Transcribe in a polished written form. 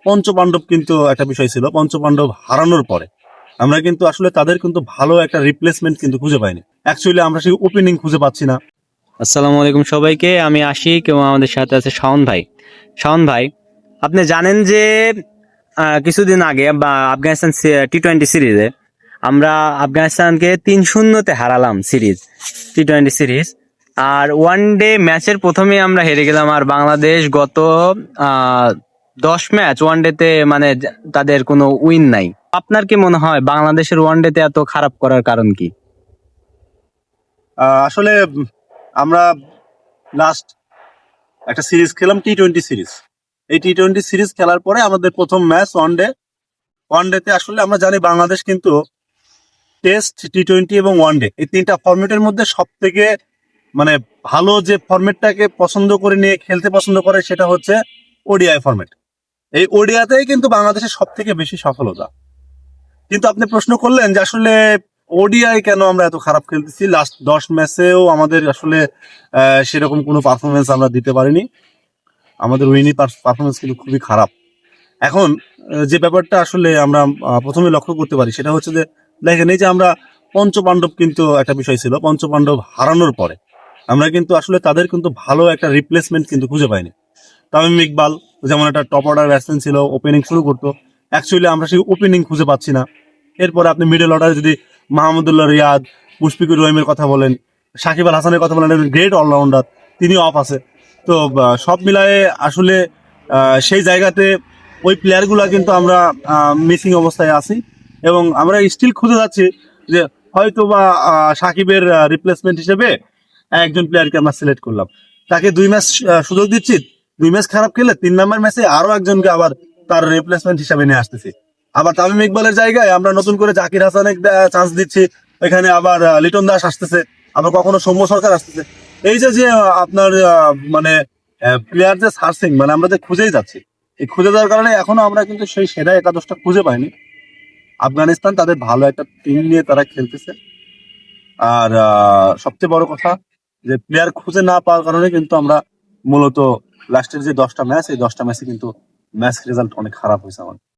পঞ্চপাণ্ডব কিন্তু একটা বিষয় ছিল। পঞ্চপাণ্ডব হারানোর পরে আমরা কিন্তু আসলে তাদের কিন্তু ভালো একটা রিপ্লেসমেন্ট কিন্তু খুঁজে পাইনি। অ্যাকচুয়ালি আমরা সেই ওপেনিং খুঁজে পাচ্ছি না। আসসালামু আলাইকুম সবাইকে, আমি আশিক এবং আমাদের সাথে আছে শাওন ভাই। শাওন ভাই, আপনি জানেন যে কিছুদিন আগে বা আফগানিস্তান টি-20 সিরিজে আমরা আফগানিস্তানকে 3-0-তে হারালাম সিরিজ, টি-20 সিরিজ। আর ওয়ান ডে ম্যাচের প্রথমে আমরা হেরে গেলাম। আর বাংলাদেশ গত 10 ম্যাচ ওয়ান ডেতে মানে তাদের কোনো উইন নাই। আপনার কি মনে হয় বাংলাদেশের ওয়ান ডেতে এত খারাপ করার কারণ কি? আসলে আমরা লাস্ট একটা সিরিজ খেলাম, টি-20 সিরিজ। এই টি-20 সিরিজ খেলার পরে আমাদের প্রথম ম্যাচ ওয়ান ডেতে আসলে আমরা জানি বাংলাদেশ কিন্তু টেস্ট, টি-20 এবং ওয়ানডে এই তিনটা ফরম্যাটের মধ্যে সব থেকে মানে ভালো যে ফরম্যাটটাকে পছন্দ করে নিয়ে খেলতে পছন্দ করে সেটা হচ্ছে ওডিআই ফরম্যাট। এই ওডিআতেই কিন্তু বাংলাদেশের সব থেকে বেশি সফলতা। কিন্তু আপনি প্রশ্ন করলেন যে আসলে ওডিআই কেন আমরা এত খারাপ খেলতেছি। লাস্ট 10 ম্যাচেও আমাদের আসলে সেরকম কোনো পারফরমেন্স আমরা দিতে পারিনি। আমাদের উইনি পারফরমেন্স কিন্তু খুবই খারাপ। এখন যে ব্যাপারটা আসলে আমরা প্রথমে লক্ষ্য করতে পারি সেটা হচ্ছে যে দেখেন, এই যে আমরা পঞ্চপাণ্ডব কিন্তু একটা বিষয় ছিল। পঞ্চপাণ্ডব হারানোর পরে আমরা কিন্তু আসলে তাদের কিন্তু ভালো একটা রিপ্লেসমেন্ট কিন্তু খুঁজে পাইনি। তামিম ইকবাল যেমন একটা টপ অর্ডার ব্যাটসম্যান ছিল, ওপেনিং শুরু করতো। অ্যাকচুয়ালি আমরা সেই ওপেনিং খুঁজে পাচ্ছি না। এরপরে আপনি মিডল অর্ডারে যদি মাহমুদুল্লাহ রিয়াদ, মুশফিকুর রহিমের কথা বলেন, সাকিব আল হাসানের কথা বলেন, গ্রেট অলরাউন্ডার, তিনি অফ আছে। তো সব মিলায়ে আসলে সেই জায়গাতে ওই প্লেয়ারগুলো কিন্তু আমরা মিসিং অবস্থায় আছি এবং আমরা স্টিল খুঁজে যাচ্ছি যে হয়তো বা সাকিবের রিপ্লেসমেন্ট হিসেবে একজন প্লেয়ারকে আমরা সিলেক্ট করলাম, তাকে 2 ম্যাচ সুযোগ দিচ্ছি, 2 ম্যাচ খারাপ খেলে 3 নম্বর ম্যাচে আরো একজনকে আবার তার রিপ্লেসমেন্ট হিসাবে নিয়ে আসতেছি। আবার তামিম ইকবালের জায়গায় আমরা নতুন করে জাকির হাসানের চান্স দিচ্ছি, এখানে আবার লিটন দাস আসতেছে, আবার কখনো সৌম্য সরকার আসতেছে। এই যে যে আপনার মানে প্লেয়ার যে সার্চিং, মানে আমরা যে খুঁজেই যাচ্ছি, এই খুঁজে যাওয়ার কারণে এখনো আমরা কিন্তু সেই সেরা একাদশটা খুঁজে পাইনি। আফগানিস্তান তাদের ভালো একটা টিম নিয়ে তারা খেলতেছে। আর সবচেয়ে বড় কথা যে প্লেয়ার খুঁজে না পাওয়ার কারণে কিন্তু আমরা মূলত লাস্টের যে 10টা ম্যাচ, এই 10টা ম্যাচে কিন্তু ম্যাচ রেজাল্ট অনেক খারাপ হয়েছে আমাদের।